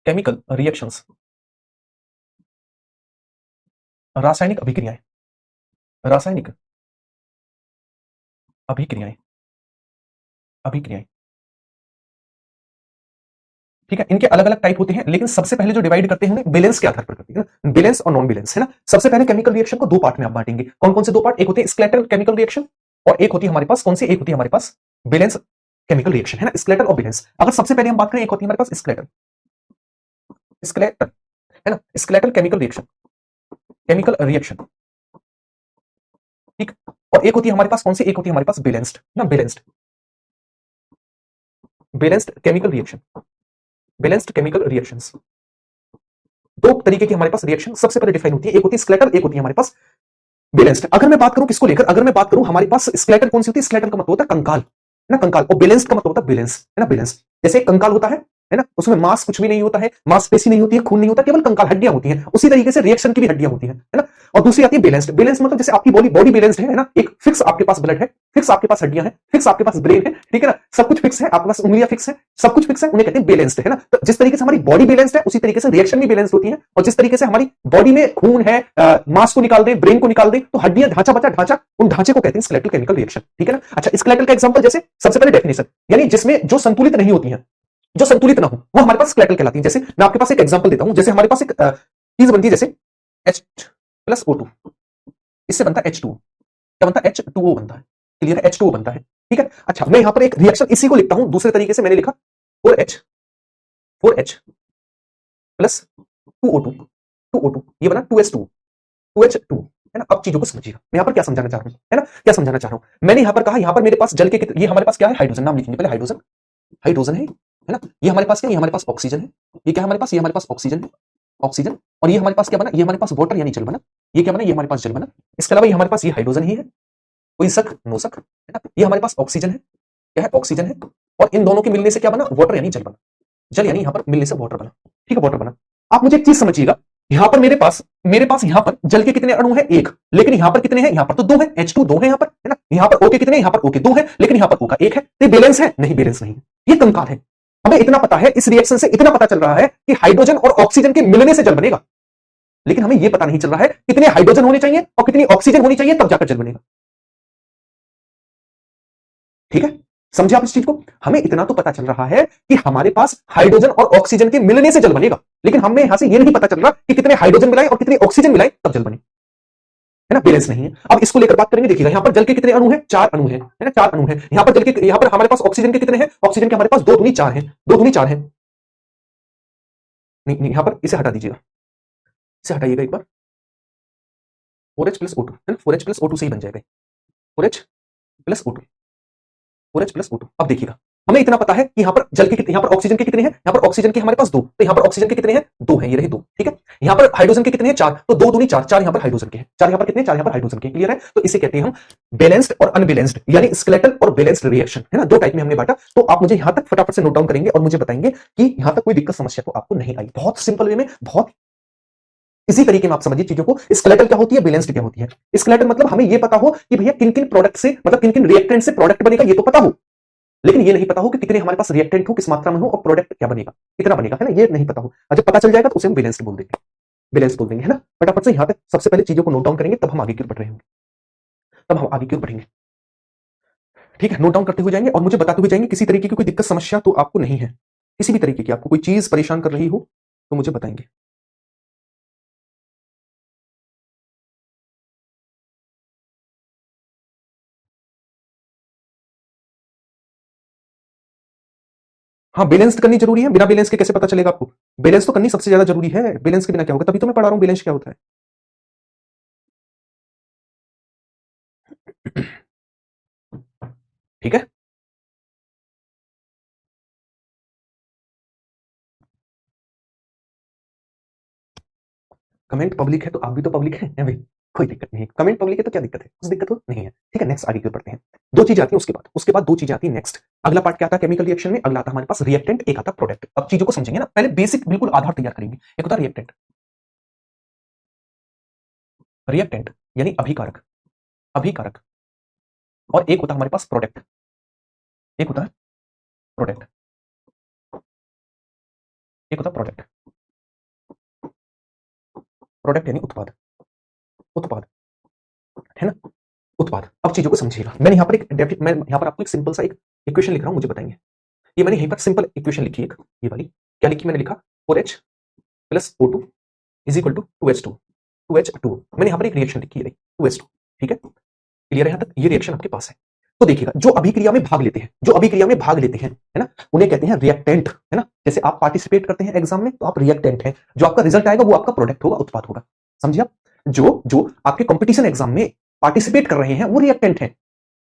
Chemical reactions, रासायनिक अभिक्रियाएं, रासायनिक अभिक्रियाएं, अभिक्रियाएं। ठीक है, इनके अलग अलग टाइप होते हैं, लेकिन सबसे पहले जो डिवाइड करते हैं बैलेंस के आधार पर करते हैं, बैलेंस और नॉन बैलेंस, है ना। सबसे पहले केमिकल रिएक्शन को दो पार्ट में आप बांटेंगे। कौन कौन से दो पार्ट? एक होते हैं स्केलेटल केमिकल रिएक्शन, और एक होती है हमारे पास कौन सी? एक होती है हमारे पास बैलेंस केमिकल रिएक्शन, है ना। स्केलेटल और बैलेंस। अगर सबसे पहले हम बात करें, एक होती है हमारे पास स्केलेटल, स्केलेटल, है ना, skeletal chemical reaction, chemical reaction, ठीक। और एक होती है हमारे पास कौन सी? एक होती है हमारे पास बैलेंस्ड, ना, balanced, balanced chemical reaction, balanced chemical reactions. दो तरीके की हमारे पास रिएक्शन सबसे पहले डिफाइन होती है, एक होती है स्केलेटल, एक होती है हमारे पास बैलेंस्ड। अगर मैं बात करूं किसको लेकर, अगर मैं बात करूं हमारे पास स्केलेटल कौन सी होती है? स्केलेटल का मतलब होता है कंकाल, है ना, कंकाल। और बैलेंस्ड का मतलब होता है बैलेंस, है ना, बैलेंस। जैसे एक कंकाल होता है ना, उसमें मांस कुछ भी नहीं होता है, मांसपेशी नहीं होती है, खून नहीं होता, केवल कंकाल, हड्डियां होती हैं। उसी तरीके से रिएक्शन की भी हड्डियां होती है ना। और दूसरी आती है बैलेंस्ड। बैलेंस मतलब जैसे आपकी बॉडी बॉडी बैलेंस्ड है ना, एक फिक्स आपके पास ब्लड है, फिक्स आपके पास हड्डियां हैं, फिक्स आपके पास ब्रेन है, ठीक है ना, सब कुछ फिक्स है, आपके पास उंगलियां फिक्स है, सब कुछ फिक्स है, उन्हें कहते हैं बैलेंस्ड, है ना। तो जिस तरीके से हमारी बॉडी बैलेंस्ड है, उसी तरीके से रिएक्शन भी बैलेंस्ड होती है। और जिस तरीके से हमारी बॉडी में खून है, मांस को निकाल दे, ब्रेन को निकाल दे, तो हड्डियां, ढांचा बचा ढांचा, उन ढांचे को कहते हैं स्केलेटल केमिकल रिएक्शन, ठीक है ना। अच्छा, स्केलेटल का एग्जांपल, जैसे सबसे पहले डेफिनेशन, यानी जिसमें जो संतुलित नहीं होती है, जो संतुलित ना हो, वो हमारे पास स्केलेटल कहलाती है। जैसे मैं आपके पास एक एग्जांपल देता हूं, जैसे हमारे पास एक चीज बनती है, जैसे H+O2, इससे बनता है H2O। क्या बनता है? H2O बनता है। क्लियर है? H2O बनता है, ठीक है। अच्छा, मैं यहां पर एक रिएक्शन इसी को लिखता हूं दूसरे तरीके से, मैंने लिखा 4H, 4H plus 2O2, 2O2, ये बना 2H2, 2H2, है ना। अब चीजों को समझिएगा, मैं यहां पर क्या समझाना चाह रहा हूं, है ना, क्या समझाना चाह रहा हूं। मैंने यहां पर कहा, यहां पर मेरे पास जल के ये हमारे पास क्या है? हाइड्रोजन। नाम लिखेंगे पहले, हाइड्रोजन, हाइड्रोजन है ना। ये हमारे पास क्या? ये हमारे पास ऑक्सीजन है। ये क्या है हमारे पास? ये हमारे पास ऑक्सीजन है, ऑक्सीजन। और ये हमारे पास क्या बना? ये हमारे पास वाटर यानी जल बना। ये क्या बना? ये हमारे पास जल बना। इसके अलावा ये हमारे पास ये हाइड्रोजन ही है, कोई शक? नो शक, है ना। ये हमारे पास ऑक्सीजन है, क्या है? ऑक्सीजन है। और इन दोनों के मिलने से क्या बना? वाटर यानी जल बना। जल यानी यहां पर मिलने से वाटर बना, ठीक है, वाटर बना। आप मुझे एक चीज समझिएगा, यहां पर मेरे पास यहां पर जल के कितने अणु है? एक। लेकिन यहां पर कितने हैं? यहां पर तो दो है, H2 दो है यहां पर, है ना। यहां पर O के कितने हैं? यहां पर O के दो है, लेकिन यहां पर O का एक है। तो बैलेंस है? नहीं, बैलेंस नहीं है, ये कंकाल है। हमें इतना पता है, इस रिएक्शन से इतना पता चल रहा है कि हाइड्रोजन और ऑक्सीजन के मिलने से जल बनेगा। लेकिन हमें यह पता नहीं चल रहा है कितने हाइड्रोजन होने चाहिए और कितनी ऑक्सीजन होनी चाहिए, तब जाकर जल बनेगा। ठीक है, समझे आप इस चीज को? हमें इतना तो पता चल रहा है कि हमारे पास हाइड्रोजन और ऑक्सीजन के मिलने से जल बनेगा, लेकिन हमें यहां से यह नहीं पता चल रहा कि कितने हाइड्रोजन मिलाएं और कितनी ऑक्सीजन मिलाएं तब जल बने, है ना। बैलेंस नहीं है। अब इसको लेकर बात करेंगे, देखिएगा, यहां पर जल के कितने अणु हैं? चार अणु हैं, है ना, चार अणु हैं। यहां पर जल के, यहां पर हमारे पास ऑक्सीजन के कितने हैं? ऑक्सीजन के हमारे पास दो दूनी चार हैं, दो दूनी चार हैं। नहीं नहीं, यहां पर इसे हटा दीजिएगा, इसे हटाइएगा एक बार। 4H+O2, है ना, 4H+O2 से ही बन जाएगा, 4H+O2, 4H+O2। अब देखिएगा, हमें इतना पता है कि यहां पर जल के कितने, यहां पर ऑक्सीजन के कितने हैं? यहां पर ऑक्सीजन के हमारे पास दो, तो यहां पर ऑक्सीजन के कितने हैं? दो हैं, ये रहे दो, ठीक है। यहां पर हाइड्रोजन के कितने हैं? चार, तो दो दूनी चार, चार यहां पर हाइड्रोजन के हैं, चार यहां पर कितने? चार यहां पर हाइड्रोजन के। क्लियर है? तो इसे कहते हैं हम बैलेंस्ड और अनबैलेंस्ड, यानी स्केलेटल और बैलेंस्ड रिएक्शन, है ना, दो टाइप में हमने बांटा। तो आप मुझे यहां तक फटाफट से नोट डाउन करेंगे और मुझे बताएंगे कि यहां तक कोई दिक्कत समस्या तो आपको नहीं आई। बहुत सिंपल वे में, बहुत इसी तरीके में आप समझिए चीजों को। स्केलेटल क्या होती है, बैलेंस्ड क्या होती है। स्केलेटल मतलब हमें यह पता हो कि भैया किन किन प्रोडक्ट से, मतलब किन किन रिएक्टेंट से प्रोडक्ट बनेगा, ये तो पता हो, लेकिन ये नहीं पता हो कि कितने हमारे पास रिएक्टेंट हो, किस मात्रा में हो, और प्रोडक्ट क्या बनेगा, कितना बनेगा, है ना, ये नहीं पता हो। और जब पता चल जाएगा तो उसे हम बैलेंस्ड बोल देंगे, बैलेंस बोल देंगे, है ना। फटाफट से यहां तक सबसे पहले चीजों को नोट डाउन करेंगे, तब हम आगे की ओर बढ़ रहे होंगे, तब हम आगे की ओर बढ़ेंगे। ठीक है, नोट डाउन करते हुए जाएंगे और मुझे बताते हुए जाएंगे, किसी तरीके की कोई दिक्कत समस्या तो आपको नहीं है, किसी भी तरीके की आपको कोई चीज परेशान कर रही हो तो मुझे बताएंगे। हाँ, बैलेंस करनी जरूरी है, बिना बैलेंस के कैसे पता चलेगा आपको? बैलेंस तो करनी सबसे ज्यादा जरूरी है, बैलेंस के बिना क्या होगा, तभी तो मैं पढ़ा रहा हूं बैलेंस क्या होता है। ठीक है, कमेंट पब्लिक है तो आप भी तो पब्लिक है भाई, कोई दिक्कत नहीं है। कमेंट पब्लिक है तो क्या दिक्कत है? कुछ दिक्कत हो नहीं है, ठीक है। नेक्स्ट आगे की ओर बढ़ते हैं। दो चीज आती है, उसके बाद दो चीजें आती है नेक्स्ट। अगला पार्ट क्या आता है केमिकल रिएक्शन में? अगला आता है हमारे पास रिएक्टेंट, एक आता प्रोडक्ट। अब चीजों को समझेंगे ना, पहले बेसिक बिल्कुल आधार तैयार करेंगे। एक होता है रिएक्टेंट, रिएक्टेंट यानी अभिकारक, अभिकारक। और एक होता है हमारे पास प्रोडक्ट, एक होता है प्रोडक्ट, एक होता प्रोडक्ट। प्रोडक्ट यानी उत्पाद, उत्पाद है ना, उत्पाद। अब चीजों को समझिएगा, मैं यहां पर आपको एक सिंपल सा एक इक्वेशन लिख रहा हूं, मुझे बताएंगे। ये मैंने यहीं पर सिंपल इक्वेशन लिखी एक, ये वाली क्या लिखी मैंने, लिखा 4H plus O2 is equal to 2H2 मैंने यहां पर एक रिएक्शन लिखी है 2H2। ठीक है, क्लियर है यहां तक, ये रिएक्शन आपके पास है। तो देखिएगा, जो अभिक्रिया में भाग लेते हैं, जो अभिक्रिया में भाग लेते हैं, है ना, उन्हें कहते हैं रिएक्टेंट, है ना। जैसे आप पार्टिसिपेट करते हैं एग्जाम में तो आप रिएक्टेंट हैं, जो आपका रिजल्ट आएगा वो आपका प्रोडक्ट होगा, उत्पाद होगा। समझिए आप, जो जो आपके कंपटीशन एग्जाम में पार्टिसिपेट कर रहे हैं वो रिएक्टेंट है,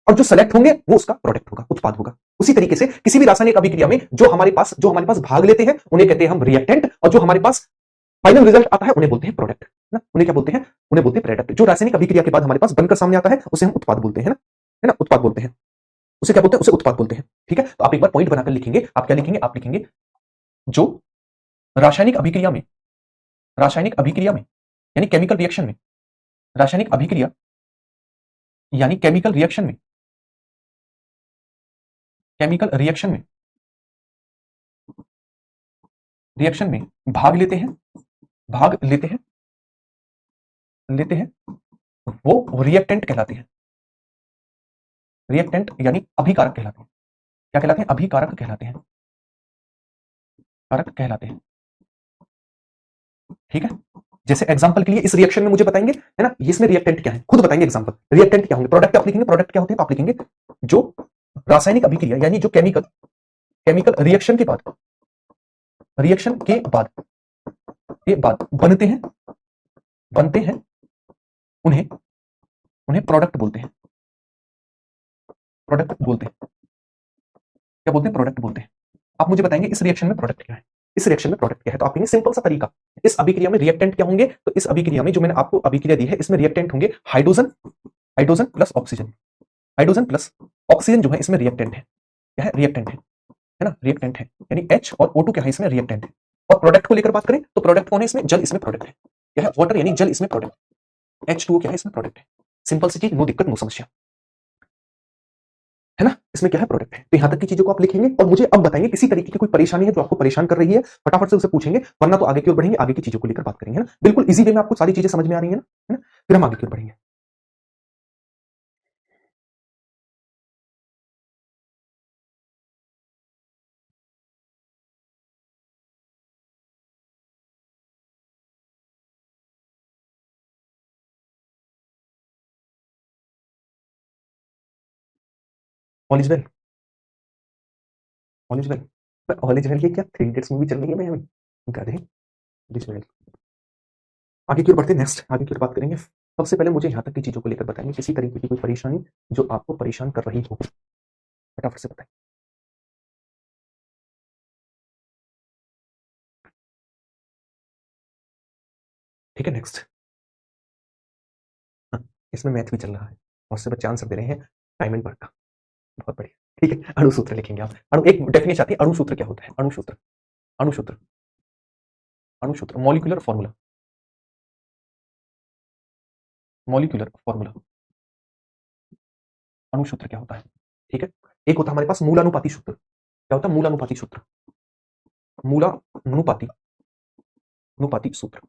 और जो सेलेक्ट होंगे वो उसका प्रोडक्ट होगा, उत्पाद होगा। उसी तरीके से किसी भी रासायनिक अभिक्रिया में जो हमारे पास भाग लेते हैं उन्हें कहते हैं हम रिएक्टेंट, और जो हमारे पास फाइनल रिजल्ट आता है उन्हें बोलते हैं प्रोडक्ट ना। उन्हें क्या बोलते हैं, उन्हें बोलते हैं प्रोडक्ट। जो रासायनिक अभिक्रिया के बाद हमारे पास बनकर सामने आता है उसे हम उत्पाद बोलते हैं ना, है ना, उत्पाद बोलते हैं। उसे क्या बोलते हैं, उसे उत्पाद बोलते हैं। ठीक है, तो आप एक बार पॉइंट बनाकर लिखेंगे, आप क्या लिखेंगे, आप लिखेंगे जो रासायनिक अभिक्रिया में, रासायनिक अभिक्रिया में यानी केमिकल रिएक्शन में, रासायनिक अभिक्रिया यानी केमिकल रिएक्शन में, केमिकल रिएक्शन में भाग लेते हैं, भाग लेते हैं, वो रिएक्टेंट कहलाते हैं। रिएक्टेंट यानी अभिकारक कहलाते हैं। क्या कहलाते हैं, अभिकारक कहलाते हैं, कारक कहलाते हैं। ठीक है, जैसे एग्जांपल के लिए इस रिएक्शन में मुझे बताएंगे, है ना, इसमें रिएक्टेंट क्या है, खुद बताएंगे एग्जांपल। रिएक्टेंट क्या होंगे, प्रोडक्ट आप लिखेंगे, प्रोडक्ट क्या होते हैं आप लिखेंगे जो रासायनिक अभिक्रिया यानी जो केमिकल केमिकल रिएक्शन के बाद बनते हैं उन्हें उन्हें प्रोडक्ट बोलते हैं, प्रोडक्ट बोलते हैं। क्या बोलते हैं, प्रोडक्ट बोलते हैं। आप मुझे बताएंगे इस रिएक्शन में प्रोडक्ट क्या है, इस रिएक्शन में प्रोडक्ट क्या है, तो आप कहेंगे सिंपल सा तरीका, इस अभिक्रिया में रिएक्टेंट क्या होंगे, तो इस अभिक्रिया में जो मैंने आपको अभिक्रिया दी है इसमें रिएक्टेंट होंगे hydrogen, hydrogen plus oxygen, hydrogen plus oxygen जो है इसमें रिएक्टेंट है। क्या है, रिएक्टेंट है ना, रिएक्टेंट है, यानी H और O2 क्या है इसमें रिएक्टेंट है। और प्रोडक्ट को लेकर बात करें तो प्रोडक्ट कौन है इसमें, जल इसमें प्रोडक्ट है। क्या है, वाटर यानी जल इसमें प्रोडक्ट, H2O क्या है इसमें प्रोडक्ट है। सिंपल सी चीज, नो दिक्कत नो समस्या, है ना, इसमें क्या है, प्रोडक्ट है। तो यहां तक की चीजों को आप लिखेंगे और मुझे अब बताएंगे किसी तरीके की कोई परेशानी है जो आपको परेशान कर रही है, फटाफट से उसे पूछेंगे, वरना तो आगे की ओर बढ़ेंगे, आगे की चीजों को लेकर बात करेंगे, है ना। बिल्कुल इजी वे में आपको सारी चीजें समझ में आ रही है ना, फिर हम आगे की ओर बढ़ेंगे। All is well, all is well, all is well ये क्या 3 इडियट्स मूवी चल रही है मैं अभी, गधे, ऑल इज वेल। आगे की ओर बढ़ते हैं, नेक्स्ट आगे की ओर बात करेंगे। सबसे पहले मुझे यहाँ तक की चीजों को लेकर बताएंगे किसी तरीके की कोई परेशानी जो आपको परेशान कर रही हो, फटाफट से बताएं। ठीक है, नेक्स्ट। हाँ, इसमें मैथ भी चल रहा है, बहुत से बच्चे आंसर दे रहे हैं टाइम एंड वर्क का, बहुत बढ़िया। ठीक है, अणु सूत्र लिखेंगे आप। अणु एक डेफिनेशन आती है, अणु सूत्र क्या होता है, अणु सूत्र, अणु सूत्र, अणु सूत्र, मॉलिक्यूलर फॉर्मूला, मॉलिक्यूलर फॉर्मूला, अणु सूत्र क्या होता है। ठीक है, एक होता है हमारे पास मूलानुपाती सूत्र। क्या होता है, मूलानुपाती सूत्र, मूलानुपाती अनुपाती सूत्र।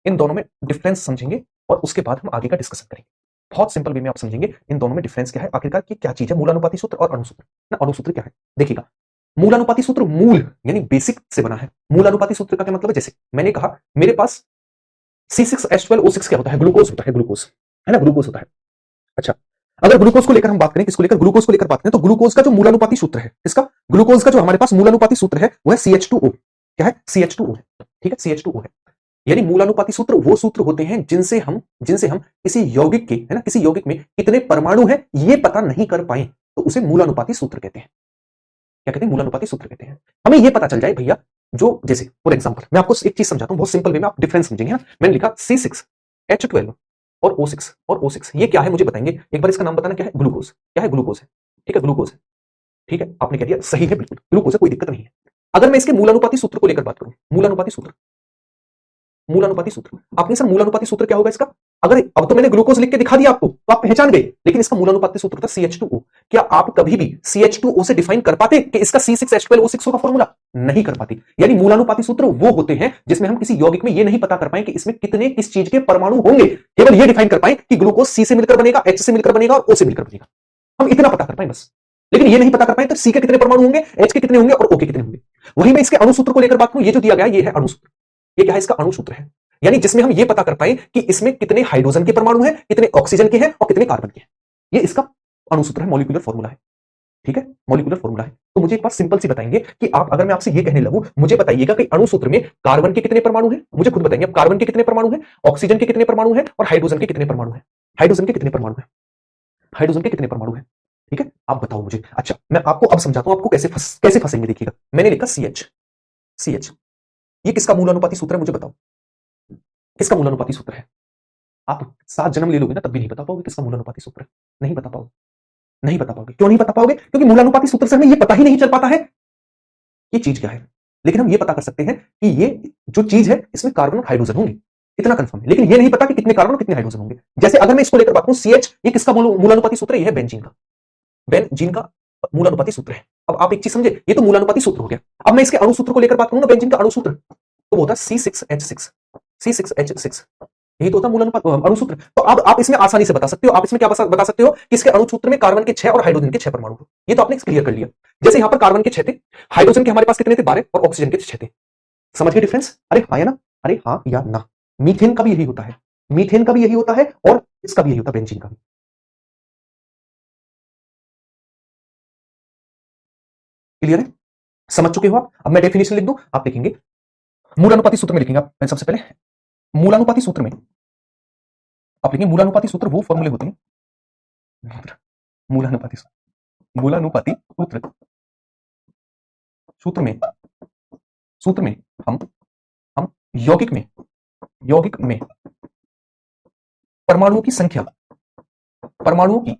इन दोनों में डिफरेंस समझेंगे और उसके बाद हम आगे का डिस्कशन करेंगे। बहुत सिंपल वे में आप समझेंगे इन दोनों में डिफरेंस क्या है, आखिरकार की क्या चीज है, मूलानुपाती सूत्र और अणुसूत्र ना। अणुसूत्र क्या है, देखिएगा, मूलानुपाती सूत्र मूल यानी बेसिक से बना है। मूलानुपाती सूत्र का क्या मतलब है, जैसे मैंने कहा मेरे पास C6H12O6 क्या होता है, ग्लूकोज होता है, ग्लूकोज, है ना, ग्लूकोज होता है। अच्छा, अगर ग्लूकोज को लेकर हम बात करें, किसको लेकर, ग्लूकोज को लेकर बात करें, तो ग्लूकोज का जो मूलानुपाती सूत्र है, इसका ग्लूकोज का जो हमारे पास मूलानुपाती सूत्र है वो है CH2O। क्या है, CH2O है। ठीक है, CH2O है, यानी मूलानुपाती सूत्र वो सूत्र होते हैं जिनसे हम किसी यौगिक के, है ना, किसी यौगिक में कितने परमाणु हैं ये पता नहीं कर पाए तो उसे मूलानुपाती सूत्र कहते हैं। क्या कहते हैं, मूलानुपाती सूत्र कहते हैं। हमें ये पता चल जाए भैया, जो जैसे फॉर एग्जांपल मैं आपको एक चीज समझाता हूं बहुत सिंपल वे में, आप डिफरेंस समझेंगे। मैंने लिखा C6H12 और O6 ये क्या है मुझे बताएंगे एक बार, इसका नाम बताना, क्या है, ग्लूकोज। क्या है, ग्लूकोज है। ठीक है, ग्लूकोज है। ठीक है, आपने कह दिया सही है, बिल्कुल ग्लूकोज है, कोई दिक्कत नहीं है। अगर मैं इसके मूलानुपाती सूत्र को लेकर बात करूं, मूलानुपाती सूत्र, मूलानुपाती सूत्र। आपने सर मूलानुपाती सूत्र क्या होगा इसका? अगर अब तो मैंने ग्लूकोज लिख के दिखा दिया आपको तो आप पहचान गए, लेकिन इसका मूलानुपाती सूत्र था CH2O। क्या आप कभी भी CH2O से डिफाइन कर पाते कि इसका C6H12O6 होगा फॉर्मूला? नहीं कर पाते। यानी मूलानुपाती सूत्र वो होते हैं जिसमें हम किसी यौगिक में ये नहीं पता कर पाए कि इसमें कितने किस चीज के परमाणु होंगे, केवल ये डिफाइन कर पाए कि ग्लूकोज C से मिलकर बनेगा, H से मिलकर बनेगा और O से मिलकर बनेगा। हम इतना पता कर पाए बस, लेकिन ये नहीं पता कर पाए तो C के कितने परमाणु होंगे, H के कितने होंगे और O के कितने होंगे। वही मैं इसके अणुसूत्र को लेकर बात करूं, ये जो दिया गया ये है अणुसूत्र। ये क्या है? इसका अणुसूत्र है। यानी जिसमें हम ये पता कर पाए कि इसमें कितने हाइड्रोजन के परमाणु हैं, कितने ऑक्सीजन के हैं और कितने कार्बन के हैं। ये इसका अणुसूत्र है, मॉलिक्यूलर फॉर्मूला है। ठीक है, मॉलिक्यूलर फॉर्मूला है। तो मुझे एक बात सिंपल सी बताएंगे कि आप, अगर मैं आपसे ये कहने लगूं, मुझे बताइएगा कि अणुसूत्र में कार्बन के कितने परमाणु हैं, मुझे खुद बताएंगे। अब कार्बन के कितने परमाणु हैं, ऑक्सीजन के कितने परमाणु हैं और हाइड्रोजन के कितने परमाणु हैं? हाइड्रोजन के कितने परमाणु हैं? हाइड्रोजन के कितने परमाणु हैं? ठीक है, आप बताओ मुझे। अच्छा, मैं आपको अब समझाता हूं आपको कैसे फंसेंगे। देखिएगा, मैंने लिखा CH। ये किसका मूलानुपाती सूत्र है मुझे बताओ, किसका मूलानुपाती सूत्र है? आप 7 जन्म ले लोगे ना तब भी नहीं बता पाओगे किसका मूलानुपाती सूत्र है। नहीं बता पाओगे, नहीं बता पाओगे। क्यों नहीं बता पाओगे? क्योंकि मूलानुपाती सूत्र से हमें ये पता ही नहीं चल पाता है ये चीज क्या है। लेकिन हम ये पता कर सकते हैं कि ये जो चीज है इसमें कार्बन और हाइड्रोजन होंगे, इतना कंफर्म है। लेकिन ये नहीं पता कि कितने कार्बन और कितने हाइड्रोजन होंगे। जैसे अगर मैं इसको लेकर बात करूं, CH, ये किसका मूलानुपाती सूत्र है? ये है बेंजीन का मूलानुपाती सूत्र है। अब आप एक चीज समझे, ये तो मूलानुपाती सूत्र हो गया। अब मैं इसके अणुसूत्र को लेकर बात करूं ना, बेंजीन का अणुसूत्र, तो वो होता है C6H6। यही तो होता है मूलानुपात अणुसूत्र। तो अब आप इसमें आसानी से बता सकते हो, आप इसमें क्या बता सकते हो कि इसके अणुसूत्र में कार्बन के 6 और हाइड्रोजन के 6 परमाणु हो। ये तो आपने क्लियर कर लिया। जैसे यहां पर कार्बन के 6 थे, हाइड्रोजन के हमारे पास कितने थे? 12 और ऑक्सीजन के 6 थे। समझ गए डिफरेंस? अरे हाँ या ना? अरे हाँ या ना? मीथेन का भी यही होता है, मीथेन का भी यही होता है और इसका भी यही होता है, बेंजीन का भी। क्लियर है? समझ चुके हो आप? अब मैं डेफिनेशन लिख दूं, आप लिखेंगे मूलानुपाती सूत्र में लिखेंगे आप। मैं सबसे पहले मूलानुपाती सूत्र में आप लिखेंगे, मूलानुपाती सूत्र वो फॉर्मूले होते हैं, मूलानुपाती मूलानुपाती सूत्र सूत्र में सूत्र में हम यौगिक में परमाणुओं की संख्या, परमाणुओं की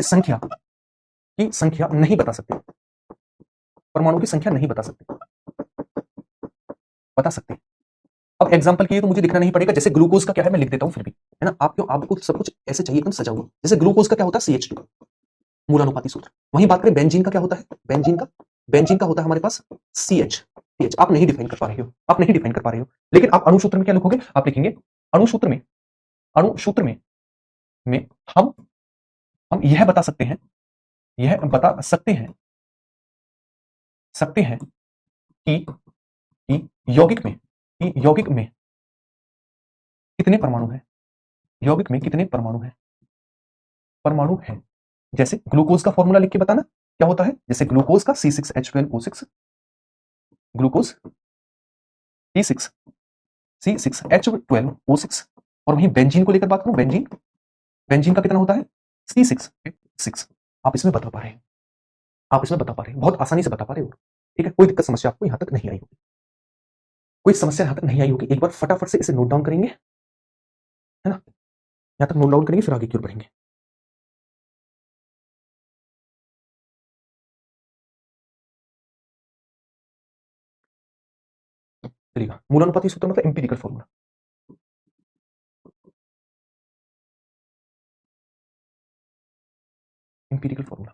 संख्या नहीं बता सकते। परमाणु की संख्या नहीं बता सकते। अब एग्जांपल के लिए तो मुझे लिखना नहीं पड़ेगा। जैसे ग्लूकोज का क्या है, मैं लिख देता हूं फिर भी, है ना। आपको सब कुछ ऐसे चाहिए एकदम सजा हुआ। जैसे ग्लूकोज का क्या होता है? CH2, मूलानुपाती सूत्र। वहीं बात करें बेंजीन का, क्या होता है? बेंजीन का होता है हमारे पास CH। आप नहीं डिफाइन कर पा रहे हो, लेकिन आप अणुसूत्र में क्या लिखोगे? आप लिखेंगे अणुसूत्र में में हम यह बता सकते हैं, कि यौगिक में कितने परमाणु हैं, परमाणु हैं। जैसे ग्लूकोज का फॉर्मूला लिख के बताना क्या होता है। जैसे ग्लूकोज का C6H12O6, ग्लूकोज C6H12O6। और वहीं बेंजीन को लेकर बात करूं, बेंजीन का कितना होता है? C6H6। आप इसमें बता पा रहे हैं, बहुत आसानी से बता पा रहे हो। ठीक है, कोई दिक्कत समस्या आपको यहां तक नहीं आई होगी, एक बार फटाफट से इसे नोट डाउन करेंगे, है ना। यहां तक नोट डाउन करेंगे, फिर आगे की ओर बढ़ेंगे। चलिएगा, मूलानुपाती सूत्र मतलब एम्पिरिकल फॉर्मूला। एम्पिरिकल फॉर्मूला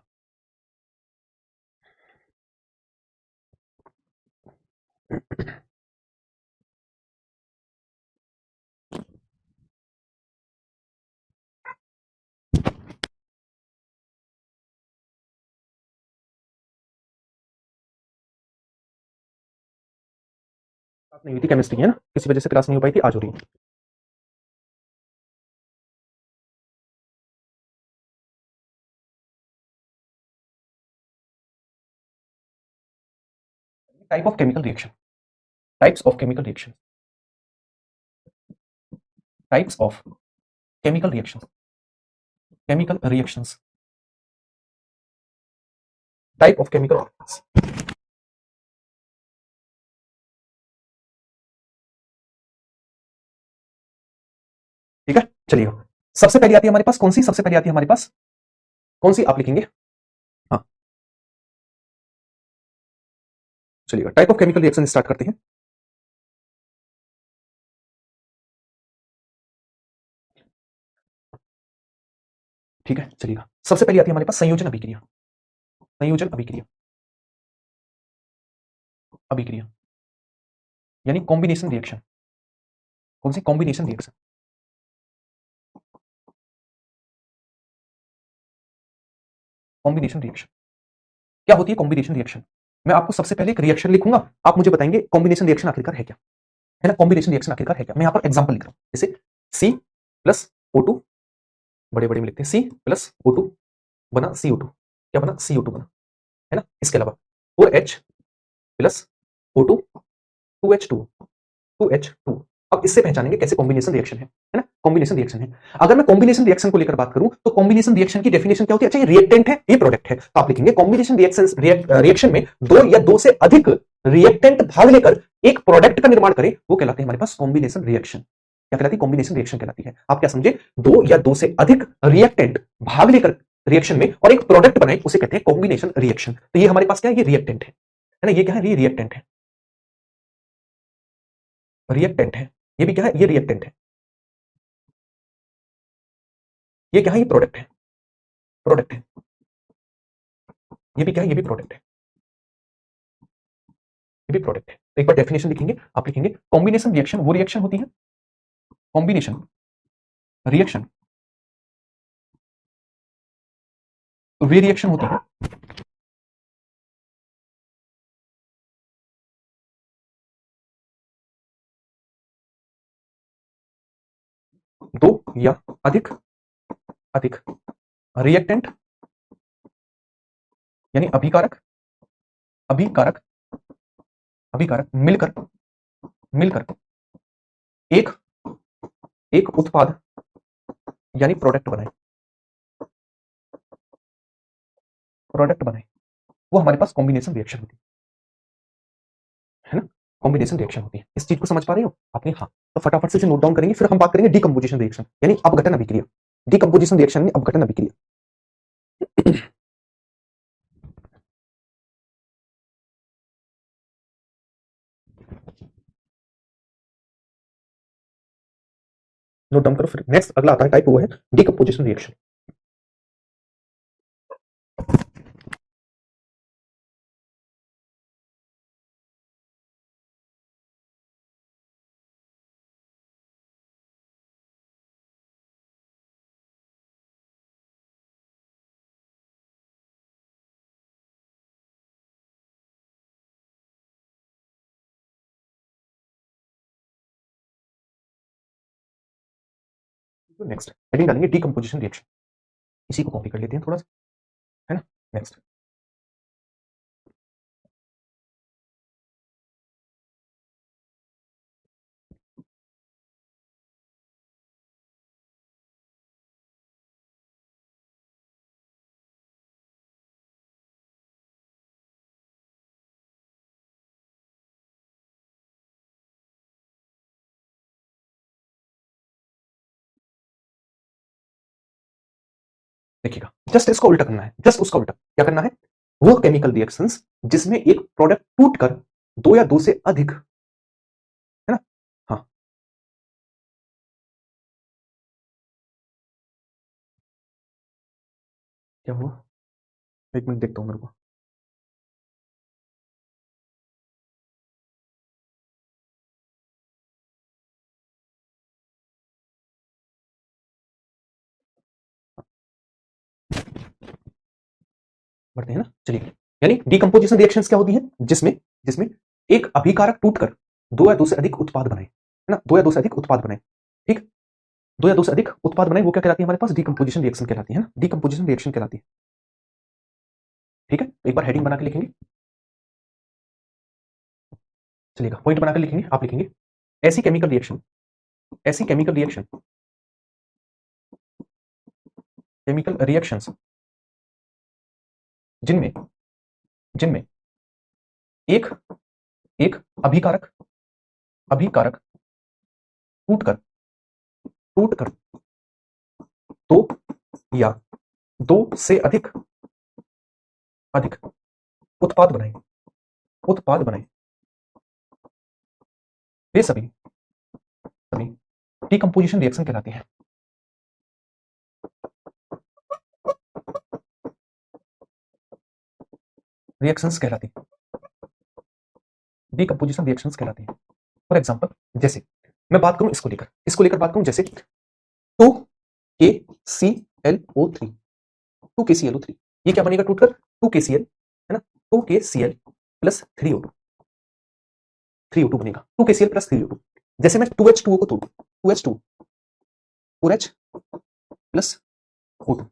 नहीं हुई थी केमिस्ट्री, है ना, किसी वजह से क्लास नहीं हो पाई थी, आज हो रही है। Type of chemical reaction, types of chemical reaction, types of chemical reactions, type of chemical reactions. ठीक है, चलिए सबसे पहले आती है हमारे पास कौन सी? सबसे पहले आती है हमारे पास कौन सी? आप लिखेंगे, हाँ, चलिए type of chemical reaction start करते हैं। ठीक है, चलिएगा। सबसे पहले आती है हमारे पास संयोजन अभिक्रिया। संयोजन अभिक्रिया, अभिक्रिया यानी कॉम्बिनेशन रिएक्शन। कौन सी? Combination reaction. कॉम्बिनेशन रिएक्शन क्या होती है? कॉम्बिनेशन रिएक्शन, मैं आपको सबसे पहले एक रिएक्शन लिखूंगा, आप मुझे बताएंगे कॉम्बिनेशन रिएक्शन आखिरकार है क्या, है ना? कॉम्बिनेशन रिएक्शन आखिरकार है क्या? मैं यहां पर एग्जांपल लिख रहा हूं, जैसे C प्लस O2, बड़े बड़े में लिखते हैं, C प्लस O2 बना CO2, क्या बना? CO2 बना, है ना? इसके अलावा 4H plus O2 2H2, 2H2। अब इससे पहचानेंगे कैसे कॉम्बिनेशन रिएक्शन है ना? कॉम्बिनेशन रिएक्शन है। अगर मैं कॉम्बिनेशन रिएक्शन को लेकर बात करूं तो कॉम्बिनेशन रिएक्शन की डेफिनेशन क्या होती है? अच्छा, ये रिएक्टेंट है, ये प्रोडक्ट है, तो आप लिखेंगे कॉम्बिनेशन रिएक्शन में दो या दो से अधिक रिएक्टेंट भाग लेकर एक प्रोडक्ट का निर्माण करें, वो कहलाते हैं हमारे पास कॉम्बिनेशन रिएक्शन। क्या कहलाती है? कॉम्बिनेशन रिएक्शन कहलाती है। आप क्या समझे? दो या दो से अधिक रिएक्टेंट भाग लेकर रिएक्शन में और एक प्रोडक्ट बनाए, उसे कहते हैं कॉम्बिनेशन रिएक्शन। तो ये हमारे पास क्या है? ये रिएक्टेंट है ना? ये क्या है? ये रिएक्टेंट है, रिएक्टेंट है। ये भी क्या है? ये रिएक्टेंट है। ये क्या है? ये प्रोडक्ट है, प्रोडक्ट है। ये भी क्या है? ये भी प्रोडक्ट है, ये भी प्रोडक्ट है। तो एक बार डेफिनेशन लिखेंगे, आप लिखेंगे कॉम्बिनेशन रिएक्शन वो रिएक्शन होती है, कॉम्बिनेशन रिएक्शन वे रिएक्शन होती है दो या अधिक अधिक रिएक्टेंट यानी अभिकारक, अभिकारक, अभिकारक मिलकर, मिलकर एक एक उत्पाद यानी प्रोडक्ट बनाए, प्रोडक्ट बनाए, वो हमारे पास कॉम्बिनेशन रिएक्शन होती है ना? कॉम्बिनेशन रिएक्शन होती है। इस चीज को समझ पा रहे हो आपने? हाँ, तो फटाफट से इसे नोट डाउन करेंगे, फिर हम बात करेंगे डीकंपोजिशन रिएक्शन यानी अपघटन अभिक्रिया। डीकंपोजिशन रिएक्शन यानी अपघटन अभिक्रिया। नोट डाउन करो, फिर नेक्स्ट अगला आता है टाइप, वो है डीकंपोजिशन रिएक्शन। नेक्स्ट हेडिंग डालेंगे डीकंपोजिशन रिएक्शन, इसी को कॉपी कर लेते हैं थोड़ा सा, है ना? नेक्स्ट देखिएगा, जस्ट इसको उल्टा करना है, जस्ट उसका उल्टा क्या करना है? वो केमिकल रिएक्शंस जिसमें एक प्रोडक्ट टूटकर दो या दो से अधिक, है ना? हाँ, क्या हुआ? एक मिनट देखता हूं मेरे को। बढ़ते हैं ना, चलिए। यानी डीकंपोजिशन रिएक्शंस क्या होती हैं? जिसमें जिसमें एक अभिकारक टूटकर दो या दो से अधिक उत्पाद बनाए, है ना? दो या दो से अधिक उत्पाद बनाए, ठीक? दो या दो से अधिक उत्पाद बनाए, वो क्या कहलाती है हमारे पास? डीकंपोजिशन रिएक्शन कहलाती है ना? डीकंपोजिशन रिएक्शन कहलाती है, ठीक है? एक बार हेडिंग बना के लिखेंगे, चलिएगा, पॉइंट बनाकर लिखेंगे, आप लिखेंगे ऐसी केमिकल रिएक्शन, ऐसी केमिकल रिएक्शन, केमिकल रिएक्शंस जिनमें जिनमें एक एक अभिकारक, अभिकारक टूटकर, टूटकर दो या दो से अधिक अधिक उत्पाद बनाए, उत्पाद बनाए, वे सभी सभी डीकंपोजिशन रिएक्शन कहलाती है। रिएक्शंस कहलाती है, डीकंपोजिशन रिएक्शंस कहलाती है। फॉर एग्जांपल जैसे मैं बात करूं इसको लेकर बात करूं, जैसे 2KClO3, 2KClO3 ये क्या बनेगा टूटकर 2KCl, है ना, 2KCl प्लस 3O2, 3O2 बनेगा, 2KCl प्लस 3O2। जैसे मैं 2H2O को तोड़ू, 2H2 4H plus O2,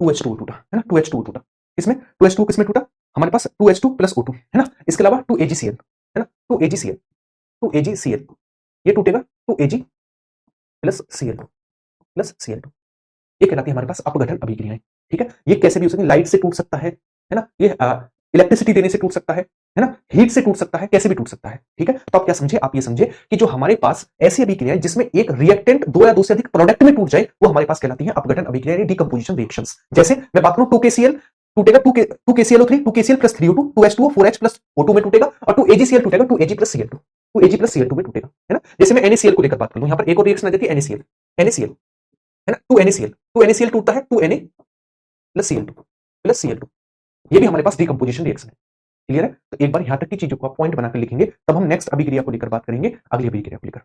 2H2O टूटा, है ना, 2H2O टूटा, किसमें 2H2 किसमें टूटा, हमारे पास 2H2 प्लस O2, है ना, इसके अलावा 2AgCl, है ना, 2AgCl ये टूटेगा 2Ag प्लस Cl2, ये कहलाती है हमारे पास अपघटन अभिक्रियाएं। ठीक है, ये कैसे भी हो सकती है, लाइट से टूट सकता है ना, ये इलेक्ट्रिसिटी देने से टूट सकता है ना, हीट से टूट सकता है, कैसे भी टूट सकता है। ठीक है, तो आप क्या समझे, आप ये समझे कि जो हमारे पास ऐसी अभिक्रियाएं जिसमें एक रिएक्टेंट दो या दो से अधिक प्रोडक्ट में टूट जाए वो हमारे पास कहलाती है अपघटन अभिक्रियाएं, डीकंपोजिशन रिएक्शंस। जैसे मैं बात करूं 2KCl टूटेगा 2KClO3, 2KCl plus 3O2, 2H2O 4H plus O2 में टूटेगा, और 2AgCl टूटेगा 2Ag plus Cl2, 2Ag plus Cl2 में टूटेगा, है ना। जैसे मैं NaCl को लेकर बात करूं, यहां पर एक और रिएक्शन आ जाती है NaCl, है ना, 2NaCl टूटता है 2Na प्लस Cl2, ये भी हमारे पास डीकंपोजिशन रिएक्शन है। क्लियर है, तो एक बार यहां तक की चीजों को आप पॉइंट बनाकर लिखेंगे, तब हम नेक्स्ट अभिक्रिया को लेकर बात करेंगे, अगली अभिक्रिया को लेकर।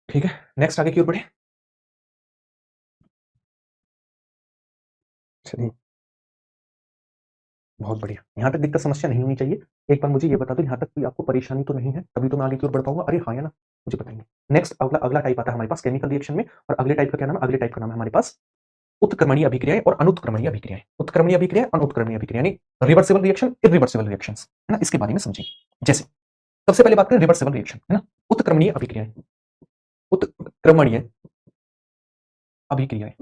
ठीक है, नेक्स्ट आगे की ओर बढ़े। चलिए, बहुत बढ़िया, यहां तक दिक्कत समस्या नहीं होनी चाहिए। एक बार मुझे ये बता दो, यहां तक कोई आपको परेशानी तो नहीं है, तभी तो मैं आगे की ओर बढ़ पाऊंगा। अरे हाँ या ना, मुझे बताएंगे। नेक्स्ट अगला अगला टाइप आता है हमारे पास केमिकल रिएक्शन में, और अगले टाइप का क्या नाम है, अगले टाइप का नाम है हमारे पास उत्क्रमणीय अभिक्रियाएं और अनुत्क्रमणीय अभिक्रियाएं। उत्क्रमणीय अभिक्रियाएं और अनुत्क्रमणीय अभिक्रिया यानी रिवर्सिबल रिएक्शन, इरिवर्सिबल रिएक्शंस, है ना, इसके बारे में समझेंगे। जैसे सबसे पहले बात करें रिवर्सिबल रिएक्शन, है ना, उत्क्रमणीय अभिक्रियाएं, उत्क्रमणीय अभिक्रियाएं,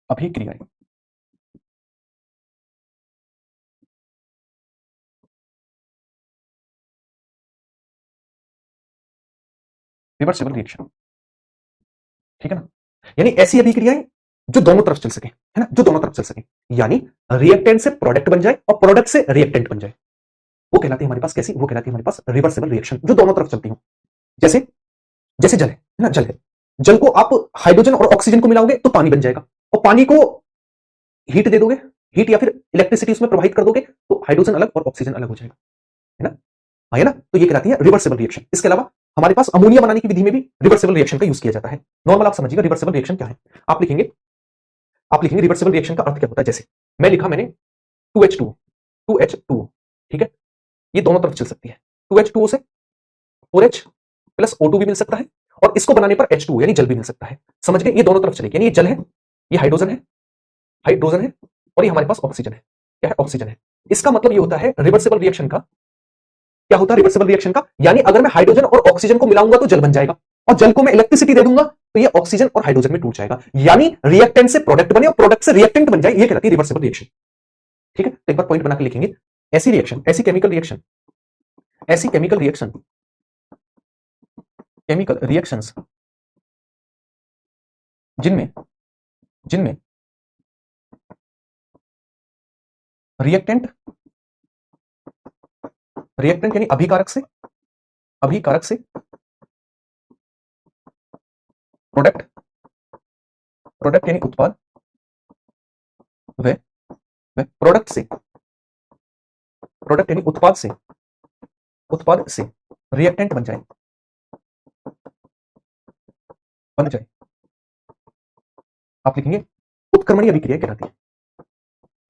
अभिक्रियाएं रिवर्सिबल रिएक्शन, ठीक है ना, यानी ऐसी अभिक्रियाएं जो दोनों तरफ चल सके, है ना, जो दोनों तरफ चल सके, यानी रिएक्टेंट से प्रोडक्ट बन जाए और प्रोडक्ट से रिएक्टेंट बन जाए, वो कहलाती है हमारे पास कैसी, वो कहलाती है हमारे पास रिवर्सिबल रिएक्शन, जो दोनों तरफ चलती हो। जैसे जैसे जल है ना, जल है, जल को आप हाइड्रोजन और ऑक्सीजन को मिलाओगे तो पानी बन जाएगा, और पानी को हीट दे दोगे, हीट या फिर इलेक्ट्रिसिटी उसमें प्रोवाइड कर दोगे, तो हाइड्रोजन अलग और ऑक्सीजन अलग हो जाएगा, है ना, हाँ, है ना, तो ये कहलाती है रिवर्सिबल रिएक्शन। इसके अलावा हमारे पास अमोनिया बनाने की विधि में भी रिवर्सिबल रिएक्शन का यूज किया जाता है। नॉर्मल आप समझिएगा रिवर्सिबल रिएक्शन क्या है, आप लिखेंगे, रिवर्सिबल रिएक्शन का अर्थ क्या होता है। जैसे मैं लिखा मैंने 2H2, 2H2, ठीक है, ये दोनों तरफ चल सकती है, 2H2O से 4H प्लस O2 भी मिल सकता है, और इसको बनाने पर H2O यानी जल भी मिल सकता है। समझ गए, ये दोनों तरफ चलेगी, यानी ये जल है, ये हाइड्रोजन है, हाइड्रोजन है, और ये हमारे पास ऑक्सीजन है, क्या है, ऑक्सीजन है। इसका मतलब ये होता है रिवर्सिबल रिएक्शन का, क्या होता है रिवर्सिबल रिएक्शन का, यानी अगर मैं हाइड्रोजन और ऑक्सीजन को मिलाऊंगा तो जल बन जाएगा, और जल को मैं इलेक्ट्रिसिटी दे दूंगा तो ये ऑक्सीजन और हाइड्रोजन में टूट जाएगा, यानी रिएक्टेंट से प्रोडक्ट बने और प्रोडक्ट से रिएक्टेंट बन जाए, ये कहलाती है रिवर्सिबल रिएक्शन। ठीक है, तो एक बार पॉइंट बनाकर लिखेंगे, ऐसी रिएक्शन, ऐसी केमिकल रिएक्शन, ऐसी केमिकल रिएक्शन, केमिकल रिएक्शंस जिनमें जिनमें रिएक्टेंट, रिएक्टेंट यानी अभिकारक से, अभिकारक से प्रोडक्ट, प्रोडक्ट यानी उत्पाद, व प्रोडक्ट से, प्रोडक्ट यानी उत्पाद से, उत्पाद से रिएक्टेंट बन जाए, बन जाए, आप लिखेंगे उत्क्रमणीय अभिक्रिया कहलाती है,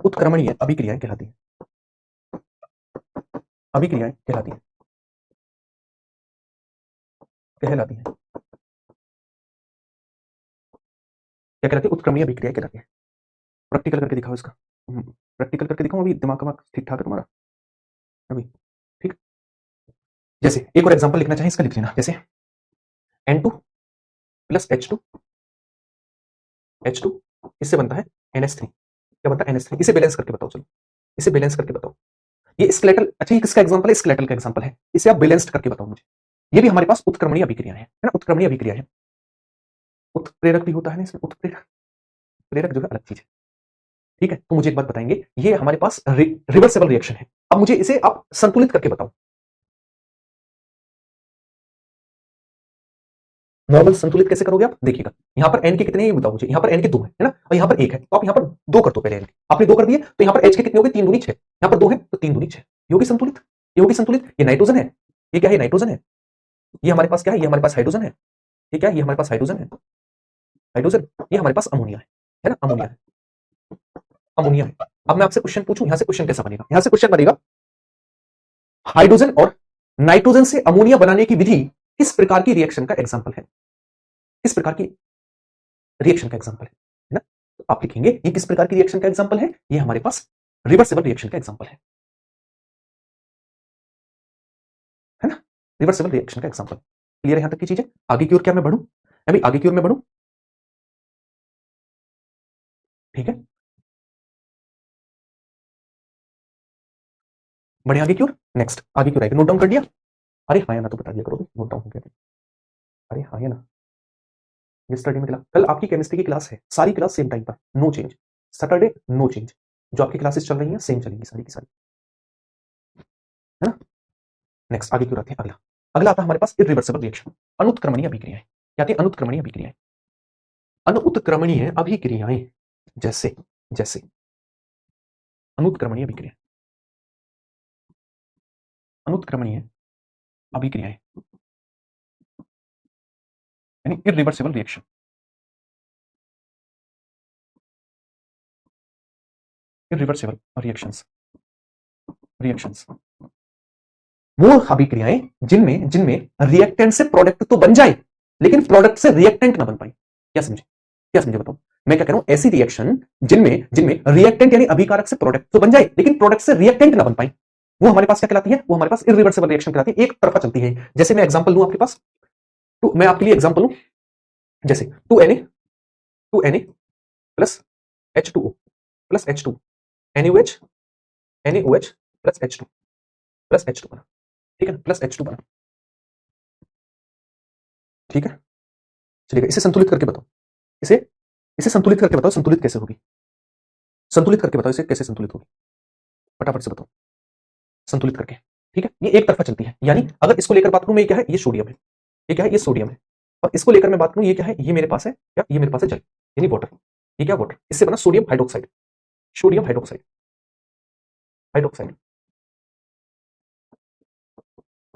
उत्क्रमणीय अभिक्रियाएं कहलाती है, अभिक्रियाएं कहलाती है, कहलाती है, क्या कहलाती है, उत्क्रमणीय अभिक्रिया कहलाती है। प्रैक्टिकल करके दिखाओ इसका, प्रैक्टिकल करके दिखाओ, अभी दिमाग का ठीक ठाक है तुम्हारा अभी, ठीक। जैसे एक और एग्जांपल लिखना चाहे इसका लिख लेना, जैसे N2 प्लस H2, H2 इससे बनता है NH3, क्या बनता है NH3, इसे बैलेंस करके बताओ, चलो इसे बैलेंस करके बताओ। ये स्केलेटल, अच्छा ये किसका एग्जांपल है? स्केलेटल का एग्जांपल है। इसे आप बैलेंस्ड करके बताओ मुझे। ये भी हमारे पास उत्क्रमणीय अभिक्रिया है ना, उत्क्रमणीय अभिक्रिया है। उत्प्रेरक भी होता है ना इसमें, उत्प्रेरक, प्रेरक जो है अलग चीज है। ठीक है, तो मुझे एक बात बताएंगे, ये हमारे पास रिवर्सेबल रिएक्शन है। अब मुझे इसे आप संतुलित करके बताओ। नॉर्मल संतुलित कैसे करोगे आप? देखिएगा, यहां पर एन के कितने हैं ये बताओ मुझे। यहां पर एन के दो है ना, और यहां पर एक है, तो आप यहां पर दो कर दो पहले। एन के आपने दो कर दिए, तो यहां पर एच के कितने हो गए? तीन दूनी छह। यहां पर दो है तो तीन दूनी छह। ये होगी संतुलित, ये होगी संतुलित। ये नाइट्रोजन है, ये क्या है? नाइट्रोजन है। ये हमारे पास क्या है? ये हमारे पास हाइड्रोजन है। ये क्या है? ये हमारे पास हाइड्रोजन है, हाइड्रोजन। ये हमारे पास अमोनिया है ना, अमोनिया है, अमोनिया है। अब मैं आपसे क्वेश्चन पूछूं, यहां से क्वेश्चन कैसा बनेगा? यहां से क्वेश्चन बनेगा, हाइड्रोजन और नाइट्रोजन से अमोनिया बनाने की विधि किस प्रकार की रिएक्शन का एग्जांपल है? किस प्रकार की रिएक्शन का एग्जांपल है ना? तो आप लिखेंगे ये किस प्रकार की रिएक्शन का एग्जांपल है? ये हमारे पास रिवर्सिबल रिएक्शन का एग्जांपल है ना, रिवर्सिबल रिएक्शन का एग्जांपल। क्लियर है यहां तक की चीजें? आगे की ओर क्या मैं बढ़ूं? अभी आगे की ओर मैं बढ़ूं? ठीक है, बढ़े आगे की ओर। नेक्स्ट आगे की ओर आएगा, नोट डाउन कर दिया? अरे हाँ या ना तो बता दिया करो, नोट डाउन हो गया। अरे हाँ या ना? ये स्टडी में क्लास, कल आपकी केमिस्ट्री की क्लास है, सारी क्लास सेम टाइम पर, no change. Saturday no change, जो आपकी क्लासेस चल रही हैं सेम चलेंगी सारी की सारी, है ना? नेक्स्ट आगे क्यों आते हैं? अगला, अगला आता है हमारे पास इरिवर्सिबल रिएक्शन, अनुत्क्रमणीय अभिक्रियाएं। क्या थी? अनुत्क्रमणीय अभिक्रियाएं, अनुत्क्रमणीय अभिक्रियाएं। जैसे, जैसे अनुत्क्रमणीय अभिक्रिया, अनुत्क्रमणीय अभिक्रियाएं यानी irreversible reaction, irreversible reactions, reactions वो अभिक्रियाएं जिनमें जिनमें रिएक्टेंट से प्रोडक्ट तो बन जाए, लेकिन प्रोडक्ट से रिएक्टेंट ना बन पाए। क्या समझे? क्या समझे बताओ? मैं क्या कह रहा हूं, ऐसी रिएक्शन जिनमें जिनमें रिएक्टेंट यानी अभिकारक से प्रोडक्ट तो बन जाए, लेकिन प्रोडक्ट से रिएक्टेंट ना बन पाए, वो हमारे पास क्या कहलाती है? वो हमारे पास इरिवर्सिबल रिएक्शन कहलाती है, एक तरफा चलती है। जैसे मैं एग्जांपल लूं आपके पास, तो मैं आपके लिए एग्जांपल लूं, जैसे 2Na plus H2O plus H2, NaOH, NaOH plus H2 plus H2 बना, ठीक है, प्लस H2 बना, ठीक है। चलिए इसे संतुलित करके बताओ, इसे इसे संतुलित करके बताओ, संतुलित कैसे होगी? संतुलित करके बताओ, इसे कैसे संतुलित होगी? फटाफट से बताओ, संतुलित करके। ठीक है, ये एक तरफा चलती है, यानी अगर इसको लेकर बात करूं मैं, ये क्या है? ये सोडियम है, ये क्या है? ये सोडियम है। और इसको लेकर मैं बात करूं, ये क्या है? ये मेरे पास है क्या? ये मेरे पास है जल, यानी वाटर। ये क्या? वाटर। इससे बना sodium hydroxide, sodium hydroxide, hydroxide.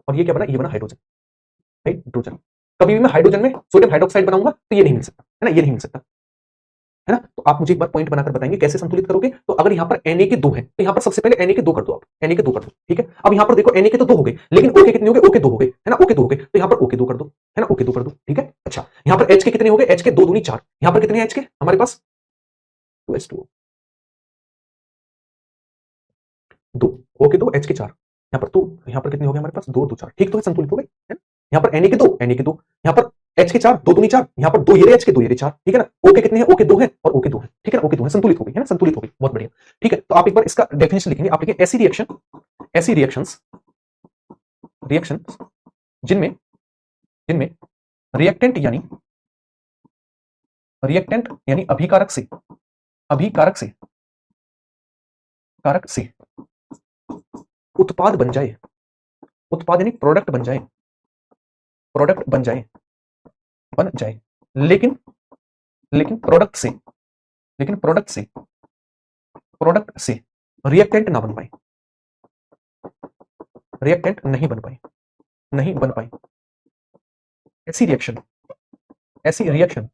और ये क्या बना? ये बना हाइड्रोजन, हाइड्रोजन। कभी भी मैं हाइड्रोजन में सोडियम हाइड्रोक्साइड बनाऊंगा तो ये नहीं मिल सकता, है ना, ये नहीं मिल सकता, है ना? तो आप मुझे एक बार पॉइंट बनाकर बताएंगे कैसे संतुलित करोगे? तो अगर यहां पर Na के दो है, तो यहां पर सबसे पहले Na के दो कर दो, आप Na के दो कर दो, ठीक है। अब यहां पर देखो Na के तो दो हो गए, लेकिन O के कितने हो गए? O के दो हो गए, है ना, O के दो हो गए, तो यहां पर O के दो कर दो, है ना, O के दो कर दो, ठीक है। अच्छा, यहां पर H के कितने हो गए? H के दो दूनी चार, यहां पर कितने हैं H के हमारे पास? 2H2O, दो, O के दो, H के चार, यहां पर तो यहां पर कितने हो गए हमारे पास? दो दो चार, ठीक तो है, संतुलित हो गए, है ना? यहाँ पर Na के दो, Na के दो, यहाँ पर H के चार, दो दूनी चार, यहाँ पर दो ये रहे H के, दो ये रहे चार, ठीक है ना। O के कितने हैं? O के दो हैं और O के दो हैं, ठीक है ना, O के दो हैं, संतुलित हो गई, है ना, संतुलित हो गई, बहुत बढ़िया। ठीक है, तो आप एक बार इसका डेफिनेशन लिखेंगे, आप लिखेंगे ऐसी रिएक्शन, ऐसी रिएक्शंस, रिएक्शन जिनमें जिनमें रिएक्टेंट यानी, रिएक्टेंट यानी अभिकारक से, अभिकारक से, कारक से उत्पाद बन जाए, उत्पाद यानी प्रोडक्ट बन जाए, प्रोडक्ट बन जाए, बन जाए, लेकिन लेकिन प्रोडक्ट से, लेकिन प्रोडक्ट से, प्रोडक्ट से रिएक्टेंट ना बन पाए, रिएक्टेंट नहीं बन पाए, नहीं बन पाए। ऐसी रिएक्शन, ऐसी रिएक्शन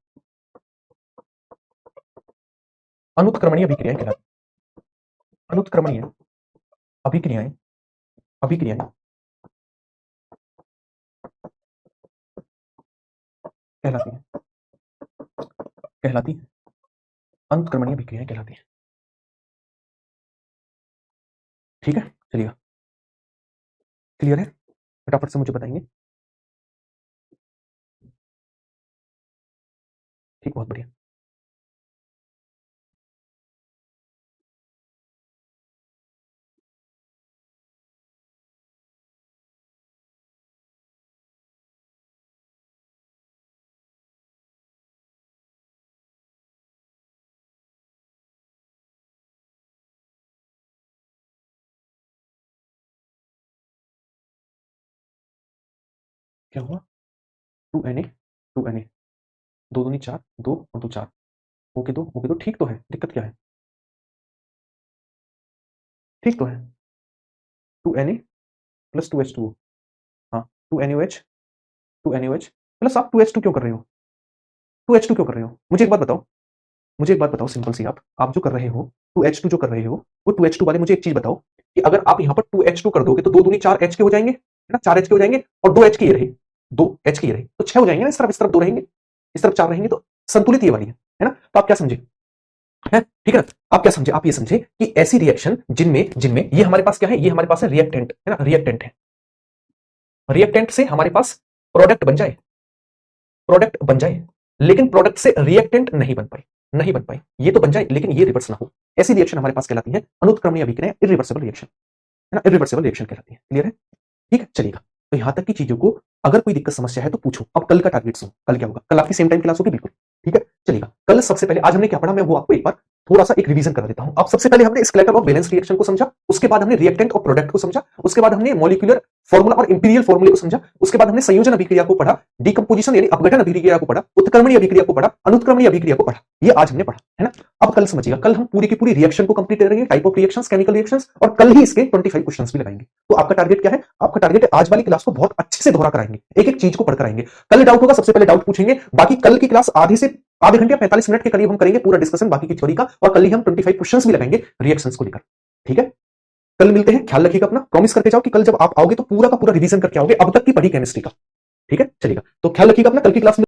अनुत्क्रमणीय अभिक्रियाएं कहलाती, अनुत्क्रमणीय अभिक्रियाएं, अभिक्रियाएं कहलाती हैं, कहलाती हैं, अनुत्क्रमणीय अभिक्रियाएं कहलाती हैं, ठीक है। चलिए, क्लियर है? फटाफट से मुझे बताएंगे। ठीक, बहुत बढ़िया। क्या हुआ, 2Na, 2 दूनी 4, 2 और 2 4, ओके 2, ओके 2, ठीक तो है, दिक्कत क्या है? ठीक तो है, 2Na प्लस 2H2O, हाँ, 2NaOH, 2NaOH प्लस आप 2H2 क्यों कर रहे हो? 2H2 क्यों कर रहे हो? मुझे एक बात बताओ सिंपल सी, आप जो कर रहे हो, 2H2 जो कर रहे हो, वो 2H2 वाले मुझे एक चीज बताओ कि अगर आप यहाँ पर 2H2 कर दोगे तो 2 दूनी 4H के हो जाएंगे, है ना, 4H के हो जाएंगे, और 2H के ये रहे, 2H के ये रहे, तो 6 हो जाएंगे ना, इस तरफ 2 रहेंगे, इस तरफ 4 रहेंगे, तो संतुलित ये वाली है ना? तो आप क्या समझे? है ठीक है ना? आप क्या समझे? आप ये समझे कि ऐसी रिएक्शन जिनमें जिनमें ये हमारे पास क्या है, ये हमारे पास है रिएक्टेंट, है ना, रिएक्टेंट है, रिएक्टेंट से हमारे पास प्रोडक्ट बन जाए, प्रोडक्ट बन जाए, लेकिन प्रोडक्ट से रिएक्टेंट नहीं बन पाए, नहीं बन पाए, ये तो बन जाए लेकिन ये रिवर्स ना हो, ऐसी रिएक्शन हमारे पास कहलाती है अनुत्क्रमणीय अभिक्रिया, इरिवर्सिबल रिएक्शन, है ना, इरिवर्सिबल रिएक्शन कहलाती है। क्लियर है? ठीक है, चलेगा। तो यहां तक की चीजों को अगर कोई दिक्कत समस्या है तो पूछो। अब कल का टारगेट सुनो, कल क्या होगा, कल आपकी सेम टाइम क्लास होगी बिल्कुल, ठीक है, चलेगा। कल सबसे पहले आज हमने क्या पढ़ा, मैं वो आपको एक बार थोड़ा सा एक रिवीजन करा देता हूं। अब सबसे पहले हमने स्केलेटल और बैलेंस रिएक्शन को समझा, उसके बाद हमने रिएक्टेंट और प्रोडक्ट को समझा, उसके बाद हमने मॉलिक्यूलर फॉर्मूला और इंपीरियल फॉर्मूले को समझा, उसके बाद हमने संयोजन अभिक्रिया को पढ़ा, डिकम्पोजिशन यानी अपघटन अभिक्रिया को पढ़ा, उत्क्रमणीय अभिक्रिया को पढ़ा, अनुत्क्रमणीय अभिक्रिया को पढ़ा, ये आज हमने पढ़ा, है ना। अब कल समझिएगा, कल हम पूरी की पूरी रिएक्शन को कंप्लीट करेंगे, type of reactions, chemical reactions, और कल ही इसके 25 क्वेश्चंस भी लगाएंगे। तो आपका टारगेट क्या है? आपका टारगेट है आज वाली क्लास को बहुत अच्छे से दोहरा कराएंगे, एक एक चीज को पढ़ कराएंगे। कल डाउट होगा सबसे पहले डाउट पूछेंगे, बाकी कल की क्लास आधे घंटे या 45 मिनट के करीब हम करेंगे पूरा डिस्कशन बाकी की थ्योरी का, और कल ही हम 25 क्वेश्चंस भी लगाएंगे रिएक्शंस को लेकर। ठीक है, कल मिलते हैं, ख्याल रखिएगा अपना, प्रॉमिस करके जाओ कि कल जब आप आओगे तो पूरा का पूरा रिवीजन करके आओगे अब तक की पढ़ी केमिस्ट्री का। ठीक है, चलेगा, तो ख्याल रखिएगा अपना, कल की क्लास में